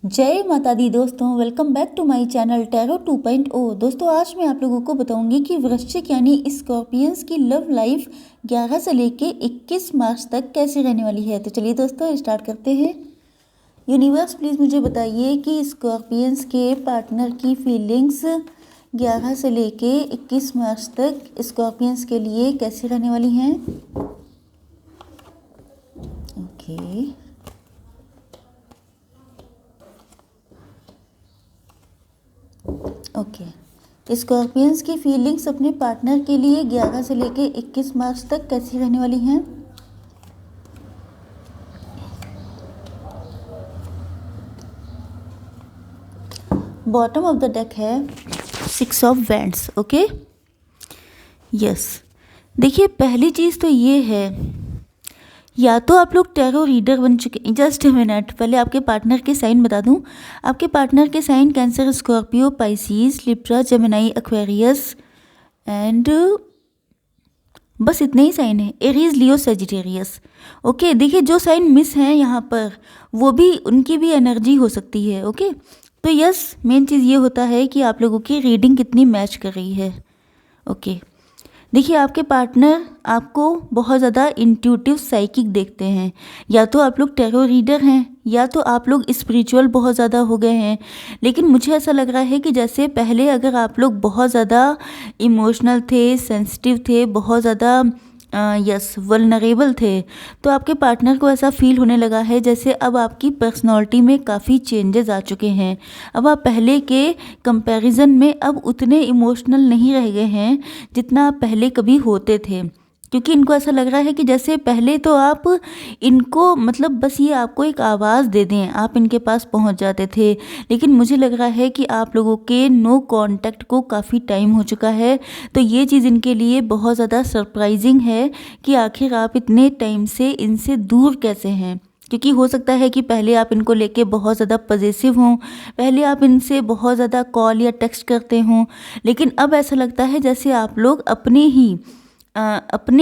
जय माता दी दोस्तों, welcome back to my channel tarot 2.0। दोस्तों आज मैं आप लोगों को बताऊंगी कि वृश्चिक यानी स्कॉर्पियंस की लव लाइफ 11 से लेके 21 मार्च तक कैसी रहने वाली है। तो चलिए दोस्तों स्टार्ट करते हैं। यूनिवर्स प्लीज़ मुझे बताइए कि स्कॉर्पियंस के पार्टनर की फीलिंग्स 11 से लेके 21 मार्च तक स्कॉर्पियंस के लिए कैसी रहने वाली हैं। ओके ओके स्कॉर्पियंस की फीलिंग्स अपने पार्टनर के लिए 11 से लेके 21 मार्च तक कैसी रहने वाली हैं। बॉटम ऑफ द डेक है 6 ऑफ वैंड्स। ओके यस, देखिए पहली चीज़ तो ये है, या तो आप लोग टैरो रीडर बन चुके। जस्ट अ मिनट, पहले आपके पार्टनर के साइन बता दूं। आपके पार्टनर के sign Cancer, Scorpio, Pisces, Libra, Gemini, Aquarius and बस इतने ही साइन है। Aries, Leo, Sagittarius. ओके देखिए जो साइन मिस हैं यहाँ पर वो भी उनकी भी एनर्जी हो सकती है। ओके तो यस, मेन चीज़ ये होता है कि आप लोगों की रीडिंग कितनी मैच कर रही है। ओके देखिए आपके पार्टनर आपको बहुत ज़्यादा इंट्यूटिव साइकिक देखते हैं। या तो आप लोग टैरो रीडर हैं या तो आप लोग स्पिरिचुअल बहुत ज़्यादा हो गए हैं। लेकिन मुझे ऐसा लग रहा है कि जैसे पहले अगर आप लोग बहुत ज़्यादा इमोशनल थे, सेंसिटिव थे, बहुत ज़्यादा यस वल्नरेबल थे, तो आपके पार्टनर को ऐसा फील होने लगा है जैसे अब आपकी पर्सनालिटी में काफ़ी चेंजेस आ चुके हैं। अब आप पहले के कंपैरिजन में अब उतने इमोशनल नहीं रह गए हैं जितना आप पहले कभी होते थे। क्योंकि इनको ऐसा लग रहा है कि जैसे पहले तो आप इनको मतलब बस ये आपको एक आवाज़ दे दें आप इनके पास पहुंच जाते थे। लेकिन मुझे लग रहा है कि आप लोगों के नो कांटेक्ट को काफ़ी टाइम हो चुका है। तो ये चीज़ इनके लिए बहुत ज़्यादा सरप्राइजिंग है कि आखिर आप इतने टाइम से इनसे दूर कैसे हैं। क्योंकि हो सकता है कि पहले आप इनको लेके बहुत ज़्यादा पजेसिव हों, पहले आप इनसे बहुत ज़्यादा कॉल या टेक्स्ट करते हों, लेकिन अब ऐसा लगता है जैसे आप लोग अपने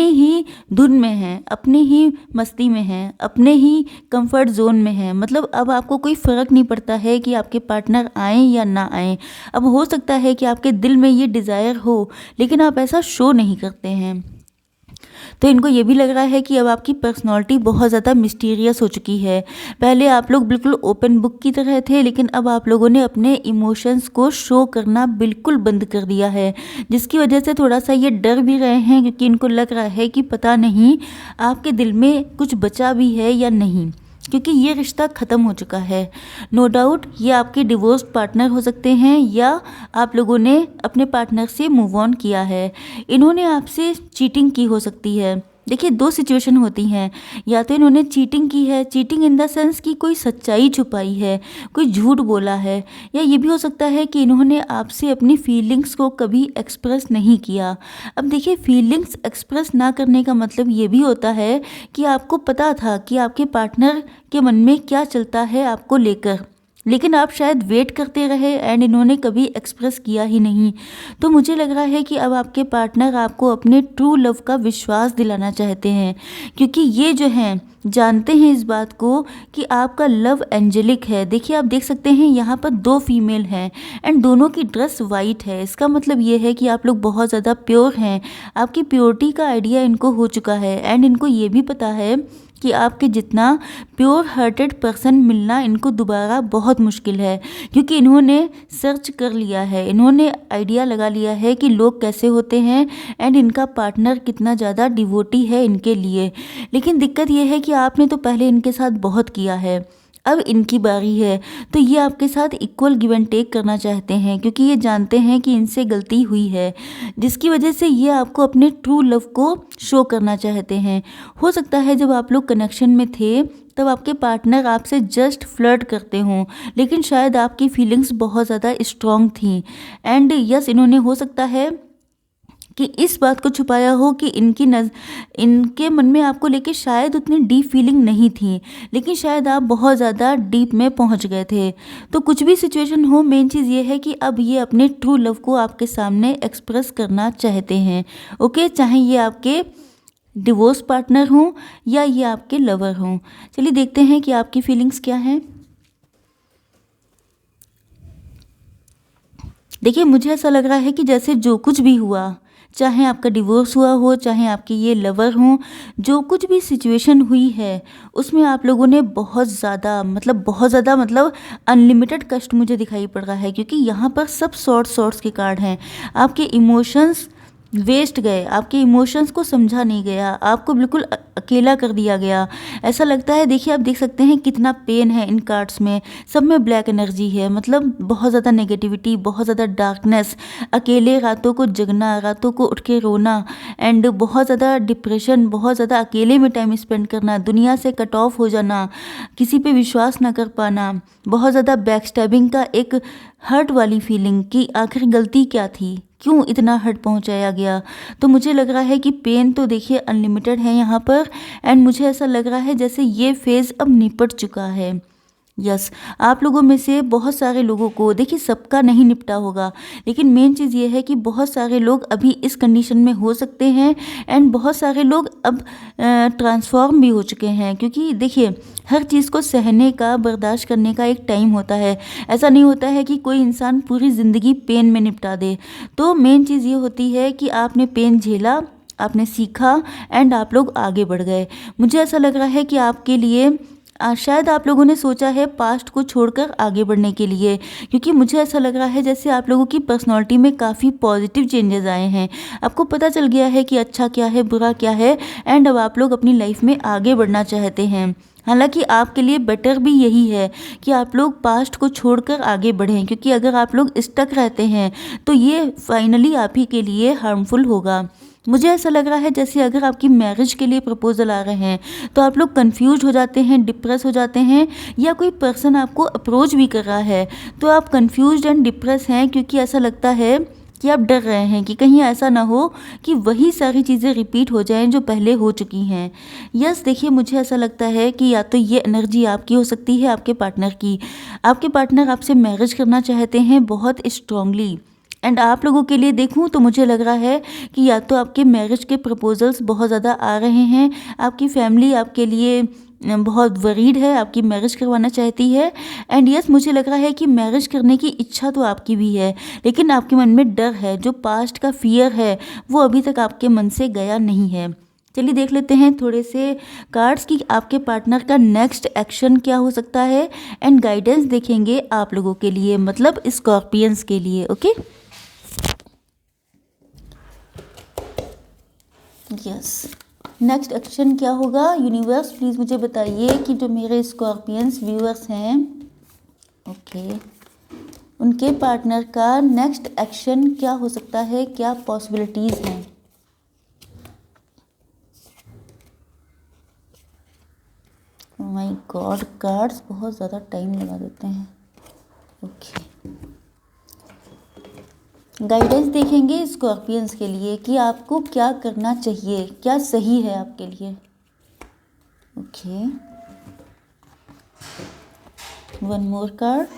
ही धुन में हैं, अपने ही मस्ती में हैं, अपने ही कंफर्ट जोन में हैं। मतलब अब आपको कोई फ़र्क नहीं पड़ता है कि आपके पार्टनर आएँ या ना आएँ। अब हो सकता है कि आपके दिल में ये डिज़ायर हो लेकिन आप ऐसा शो नहीं करते हैं। तो इनको ये भी लग रहा है कि अब आपकी पर्सनालिटी बहुत ज़्यादा मिस्टीरियस हो चुकी है। पहले आप लोग बिल्कुल ओपन बुक की तरह थे, लेकिन अब आप लोगों ने अपने इमोशंस को शो करना बिल्कुल बंद कर दिया है, जिसकी वजह से थोड़ा सा ये डर भी रहे हैं क्योंकि इनको लग रहा है कि पता नहीं आपके दिल में कुछ बचा भी है या नहीं, क्योंकि ये रिश्ता ख़त्म हो चुका है। नो डाउट ये आपके डिवोर्स पार्टनर हो सकते हैं या आप लोगों ने अपने पार्टनर से मूव ऑन किया है। इन्होंने आपसे चीटिंग की हो सकती है। देखिए दो सिचुएशन होती हैं, या तो इन्होंने चीटिंग की है, चीटिंग इन द सेंस कि कोई सच्चाई छुपाई है, कोई झूठ बोला है, या ये भी हो सकता है कि इन्होंने आपसे अपनी फीलिंग्स को कभी एक्सप्रेस नहीं किया। अब देखिए फीलिंग्स एक्सप्रेस ना करने का मतलब ये भी होता है कि आपको पता था कि आपके पार्टनर के मन में क्या चलता है आपको लेकर, लेकिन आप शायद वेट करते रहे एंड इन्होंने कभी एक्सप्रेस किया ही नहीं। तो मुझे लग रहा है कि अब आपके पार्टनर आपको अपने ट्रू लव का विश्वास दिलाना चाहते हैं, क्योंकि ये जो हैं जानते हैं इस बात को कि आपका लव एंजेलिक है। देखिए आप देख सकते हैं यहाँ पर दो फीमेल हैं एंड दोनों की ड्रेस वाइट है। इसका मतलब ये है कि आप लोग बहुत ज़्यादा प्योर हैं। आपकी प्योरिटी का आइडिया इनको हो चुका है एंड इनको ये भी पता है कि आपके जितना प्योर हार्टेड पर्सन मिलना इनको दोबारा बहुत मुश्किल है, क्योंकि इन्होंने सर्च कर लिया है, इन्होंने आइडिया लगा लिया है कि लोग कैसे होते हैं एंड इनका पार्टनर कितना ज़्यादा डिवोटी है इनके लिए। लेकिन दिक्कत यह है कि आपने तो पहले इनके साथ बहुत किया है, अब इनकी बारी है। तो ये आपके साथ इक्वल गिव एंड टेक करना चाहते हैं, क्योंकि ये जानते हैं कि इनसे गलती हुई है, जिसकी वजह से ये आपको अपने ट्रू लव को शो करना चाहते हैं। हो सकता है जब आप लोग कनेक्शन में थे तब आपके पार्टनर आपसे जस्ट फ्लर्ट करते हों, लेकिन शायद आपकी फीलिंग्स बहुत ज़्यादा स्ट्रॉन्ग थी एंड यस इन्होंने हो सकता है कि इस बात को छुपाया हो कि इनके मन में आपको लेके शायद उतनी डीप फीलिंग नहीं थी, लेकिन शायद आप बहुत ज़्यादा डीप में पहुंच गए थे। तो कुछ भी सिचुएशन हो, मेन चीज़ ये है कि अब ये अपने ट्रू लव को आपके सामने एक्सप्रेस करना चाहते हैं। ओके, चाहे ये आपके डिवोर्स पार्टनर हों या ये आपके लवर हों। चलिए देखते हैं कि आपकी फीलिंग्स क्या हैं। देखिए मुझे ऐसा लग रहा है कि जैसे जो कुछ भी हुआ, चाहे आपका डिवोर्स हुआ हो, चाहे आपके ये लवर हों, जो कुछ भी सिचुएशन हुई है उसमें आप लोगों ने बहुत ज़्यादा मतलब अनलिमिटेड कष्ट मुझे दिखाई पड़ रहा है, क्योंकि यहाँ पर सब सॉर्ट्स के कार्ड हैं। आपके इमोशंस वेस्ट गए, आपके इमोशंस को समझा नहीं गया, आपको बिल्कुल अकेला कर दिया गया, ऐसा लगता है। देखिए आप देख सकते हैं कितना पेन है इन कार्ड्स में, सब में ब्लैक एनर्जी है, मतलब बहुत ज़्यादा नेगेटिविटी, बहुत ज़्यादा डार्कनेस, अकेले रातों को जगना, रातों को उठ के रोना, एंड बहुत ज़्यादा डिप्रेशन, बहुत ज़्यादा अकेले में टाइम स्पेंड करना, दुनिया से कट ऑफ हो जाना, किसी पे विश्वास ना कर पाना, बहुत ज़्यादा बैक स्टैबिंग का एक हर्ट वाली फीलिंग कि आखिर गलती क्या थी, क्यों इतना हर्ट पहुंचाया गया। तो मुझे लग रहा है कि पेन तो देखिए अनलिमिटेड है यहाँ पर, एंड मुझे ऐसा लग रहा है जैसे ये फेज़ अब निपट चुका है। यस, आप लोगों में से बहुत सारे लोगों को, देखिए सबका नहीं निपटा होगा, लेकिन मेन चीज़ ये है कि बहुत सारे लोग अभी इस कंडीशन में हो सकते हैं, एंड बहुत सारे लोग अब ट्रांसफॉर्म भी हो चुके हैं, क्योंकि देखिए हर चीज़ को सहने का, बर्दाश्त करने का एक टाइम होता है। ऐसा नहीं होता है कि कोई इंसान पूरी ज़िंदगी पेन में निपटा दे। तो मेन चीज़ ये होती है कि आपने पेन झेला, आपने सीखा, एंड आप लोग आगे बढ़ गए। मुझे ऐसा लग रहा है कि आपके लिए शायद आप लोगों ने सोचा है पास्ट को छोड़कर आगे बढ़ने के लिए, क्योंकि मुझे ऐसा लग रहा है जैसे आप लोगों की पर्सनालिटी में काफ़ी पॉजिटिव चेंजेस आए हैं। आपको पता चल गया है कि अच्छा क्या है, बुरा क्या है, एंड अब आप लोग अपनी लाइफ में आगे बढ़ना चाहते हैं। हालांकि आपके लिए बेटर भी यही है कि आप लोग पास्ट को छोड़कर आगे बढ़ें, क्योंकि अगर आप लोग स्टक रहते हैं तो ये फाइनली आप ही के लिए हार्मफुल होगा। मुझे ऐसा लग रहा है जैसे अगर आपकी मैरिज के लिए प्रपोजल आ रहे हैं तो आप लोग कंफ्यूज हो जाते हैं, डिप्रेस हो जाते हैं, या कोई पर्सन आपको अप्रोच भी कर रहा है तो आप कंफ्यूज्ड एंड डिप्रेस हैं, क्योंकि ऐसा लगता है कि आप डर रहे हैं कि कहीं ऐसा ना हो कि वही सारी चीज़ें रिपीट हो जाएं जो पहले हो चुकी हैं। यस, देखिए मुझे ऐसा लगता है कि या तो ये एनर्जी आपकी हो सकती है, आपके पार्टनर की। आपके पार्टनर आपसे मैरिज करना चाहते हैं बहुत स्ट्रांगली, एंड आप लोगों के लिए देखूं तो मुझे लग रहा है कि या तो आपके मैरिज के प्रपोजल्स बहुत ज़्यादा आ रहे हैं, आपकी फैमिली आपके लिए बहुत वरीड है, आपकी मैरिज करवाना चाहती है, एंड यस मुझे लग रहा है कि मैरिज करने की इच्छा तो आपकी भी है, लेकिन आपके मन में डर है, जो पास्ट का फियर है वो अभी तक आपके मन से गया नहीं है। चलिए देख लेते हैं थोड़े से कार्ड्स कि आपके पार्टनर का नेक्स्ट एक्शन क्या हो सकता है, एंड गाइडेंस देखेंगे आप लोगों के लिए, मतलब स्कॉर्पियंस के लिए। ओके, यस, नेक्स्ट एक्शन क्या होगा। यूनिवर्स प्लीज़ मुझे बताइए कि जो मेरे स्कॉर्पियंस व्यूअर्स हैं, ओके, उनके पार्टनर का नेक्स्ट एक्शन क्या हो सकता है, क्या पॉसिबिलिटीज़ हैं। माय गॉड, कार्ड्स बहुत ज़्यादा टाइम लगा देते हैं। ओके, गाइडेंस देखेंगे स्कॉर्पियंस के लिए कि आपको क्या करना चाहिए, क्या सही है आपके लिए। Okay, one more card.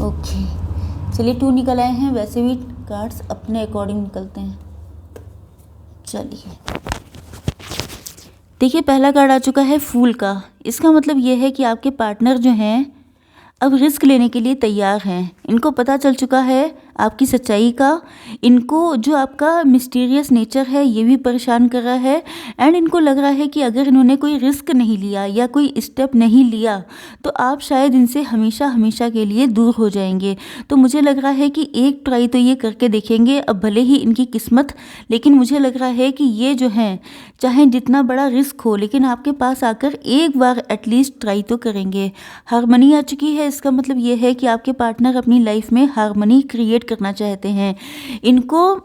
Okay, चलिए 2 निकल आए हैं, वैसे भी कार्ड्स अपने अकॉर्डिंग निकलते हैं। चलिए देखिए, पहला कार्ड आ चुका है फूल का। इसका मतलब ये है कि आपके पार्टनर जो हैं अब रिस्क लेने के लिए तैयार हैं। इनको पता चल चुका है आपकी सच्चाई का, इनको जो आपका मिस्टीरियस नेचर है ये भी परेशान कर रहा है, एंड इनको लग रहा है कि अगर इन्होंने कोई रिस्क नहीं लिया या कोई स्टेप नहीं लिया तो आप शायद इनसे हमेशा हमेशा के लिए दूर हो जाएंगे। तो मुझे लग रहा है कि एक ट्राई तो ये करके देखेंगे, अब भले ही इनकी किस्मत, लेकिन मुझे लग रहा है कि ये जो हैं चाहे जितना बड़ा रिस्क हो लेकिन आपके पास आकर एक बार एटलीस्ट ट्राई तो करेंगे। हारमनी आ चुकी है, इसका मतलब ये है कि आपके पार्टनर अपनी लाइफ में हारमनी क्रिएट करना चाहते हैं। इनको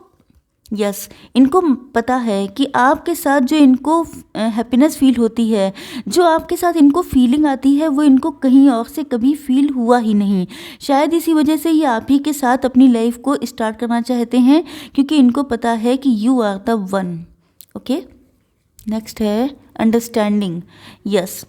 पता है कि आपके साथ जो इनको हैप्पीनेस फील होती है, जो आपके साथ इनको फीलिंग आती है, वो इनको कहीं और से कभी फील हुआ ही नहीं। शायद इसी वजह से ये आप ही के साथ अपनी लाइफ को स्टार्ट करना चाहते हैं, क्योंकि इनको पता है कि you are the one. Okay, next है अंडरस्टैंडिंग। यस,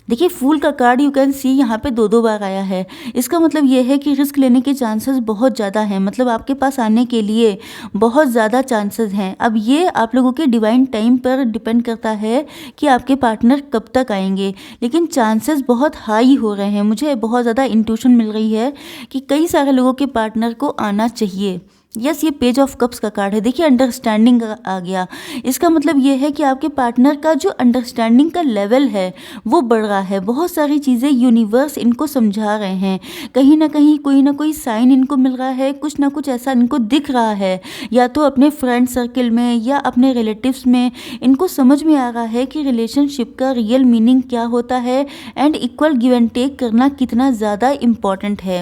देखिए फूल का कार्ड यू कैन सी यहाँ पे 2 बार आया है। इसका मतलब ये है कि रिस्क लेने के चांसेस बहुत ज़्यादा हैं, मतलब आपके पास आने के लिए बहुत ज़्यादा चांसेस हैं। अब ये आप लोगों के डिवाइन टाइम पर डिपेंड करता है कि आपके पार्टनर कब तक आएंगे, लेकिन चांसेस बहुत हाई हो रहे हैं। मुझे बहुत ज़्यादा इंट्यूशन मिल रही है कि कई सारे लोगों के पार्टनर को आना चाहिए। यस, ये पेज ऑफ कप्स का कार्ड है। देखिए अंडरस्टैंडिंग आ गया। इसका मतलब ये है कि आपके पार्टनर का जो अंडरस्टैंडिंग का लेवल है वो बढ़ रहा है। बहुत सारी चीज़ें यूनिवर्स इनको समझा रहे हैं, कहीं ना कहीं कोई ना कोई साइन इनको मिल रहा है, कुछ ना कुछ ऐसा इनको दिख रहा है, या तो अपने फ्रेंड सर्कल में या अपने रिलेटिव्स में इनको समझ में आ रहा है कि रिलेशनशिप का रियल मीनिंग क्या होता है and equal give and take करना कितना ज़्यादा इम्पॉर्टेंट है।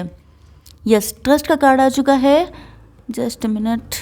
यस, ट्रस्ट का कार्ड आ चुका है। Just a minute.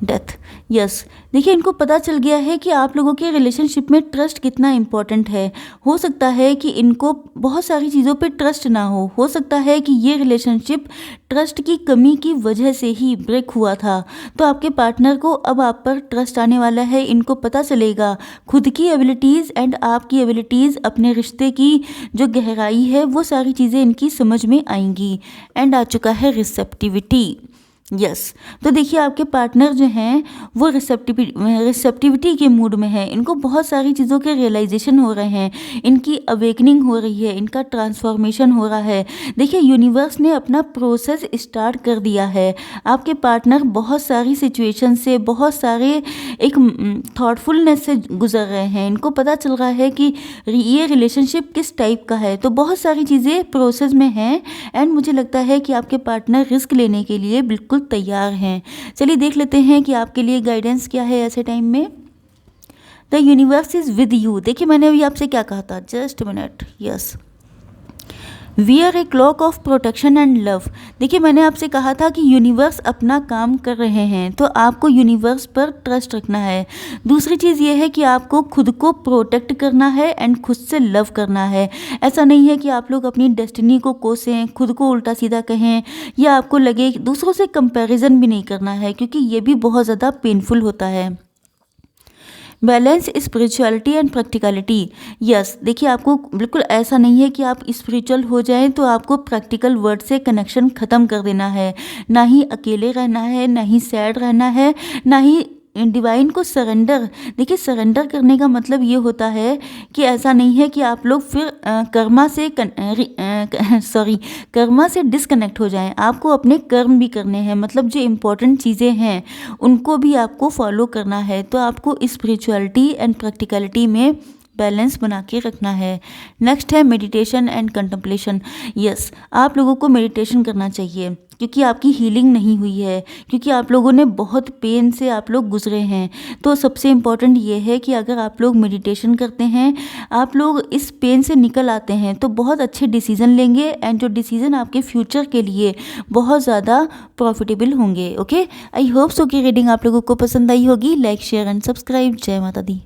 Death. Yes, देखिए इनको पता चल गया है कि आप लोगों के रिलेशनशिप में ट्रस्ट कितना इम्पोर्टेंट है। हो सकता है कि इनको बहुत सारी चीज़ों पे ट्रस्ट ना हो सकता है कि ये रिलेशनशिप ट्रस्ट की कमी की वजह से ही ब्रेक हुआ था। तो आपके पार्टनर को अब आप पर ट्रस्ट आने वाला है। इनको पता चलेगा खुद की एबिलिटीज़ एंड आपकी एबिलिटीज़, अपने रिश्ते की जो गहराई है वो सारी चीज़ें इनकी समझ में आएंगी। एंड आ चुका है रिसेप्टिविटी। यस, तो देखिए आपके पार्टनर जो हैं वो रिसेप्टिविटी के मूड में है। इनको बहुत सारी चीज़ों के रियलाइजेशन हो रहे हैं, इनकी अवेकनिंग हो रही है, इनका ट्रांसफॉर्मेशन हो रहा है। देखिए यूनिवर्स ने अपना प्रोसेस स्टार्ट कर दिया है। आपके पार्टनर बहुत सारी सिचुएशन से, बहुत सारे एक थॉटफुलनेस से गुजर रहे हैं। इनको पता चल रहा है कि ये रिलेशनशिप किस टाइप का है। तो बहुत सारी चीज़ें प्रोसेस में हैं एंड मुझे लगता है कि आपके पार्टनर रिस्क लेने के लिए बिल्कुल तैयार हैं। चलिए देख लेते हैं कि आपके लिए गाइडेंस क्या है ऐसे टाइम में। The universe is with you. देखिए मैंने अभी आपसे क्या कहा था, just minute. Yes, wear a clock of protection and love. देखिए मैंने आपसे कहा था कि यूनिवर्स अपना काम कर रहे हैं, तो आपको यूनिवर्स पर ट्रस्ट रखना है। दूसरी चीज़ ये है कि आपको खुद को प्रोटेक्ट करना है एंड खुद से लव करना है। ऐसा नहीं है कि आप लोग अपनी डेस्टिनी को कोसें, खुद को उल्टा सीधा कहें, या आपको लगे दूसरों से कंपैरिजन भी नहीं करना है, क्योंकि ये भी बहुत ज़्यादा पेनफुल होता है। Balance spirituality and practicality. Yes, देखिए आपको बिल्कुल ऐसा नहीं है कि आप स्पिरिचुअल हो जाएं तो आपको प्रैक्टिकल वर्ड से कनेक्शन ख़त्म कर देना है। ना ही अकेले रहना है, ना ही सैड रहना है, ना ही डिवाइन को सरेंडर। देखिए सरेंडर करने का मतलब ये होता है कि ऐसा नहीं है कि आप लोग फिर कर्मा से डिस्कनेक्ट हो जाएं। आपको अपने कर्म भी करने हैं, मतलब जो इम्पोर्टेंट चीज़ें हैं उनको भी आपको फॉलो करना है। तो आपको स्पिरिचुअलिटी एंड प्रैक्टिकलिटी में बैलेंस बना के रखना है। नेक्स्ट है मेडिटेशन एंड कंटेम्पलेशन। यस, आप लोगों को मेडिटेशन करना चाहिए, क्योंकि आपकी हीलिंग नहीं हुई है, क्योंकि आप लोगों ने बहुत पेन से आप लोग गुजरे हैं। तो सबसे इम्पॉर्टेंट ये है कि अगर आप लोग मेडिटेशन करते हैं, आप लोग इस पेन से निकल आते हैं, तो बहुत अच्छे डिसीजन लेंगे एंड जो डिसीजन आपके फ्यूचर के लिए बहुत ज़्यादा प्रॉफिटेबल होंगे। ओके, आई होप सो कि रीडिंग आप लोगों को पसंद आई होगी। Like, share and subscribe. जय माता दी।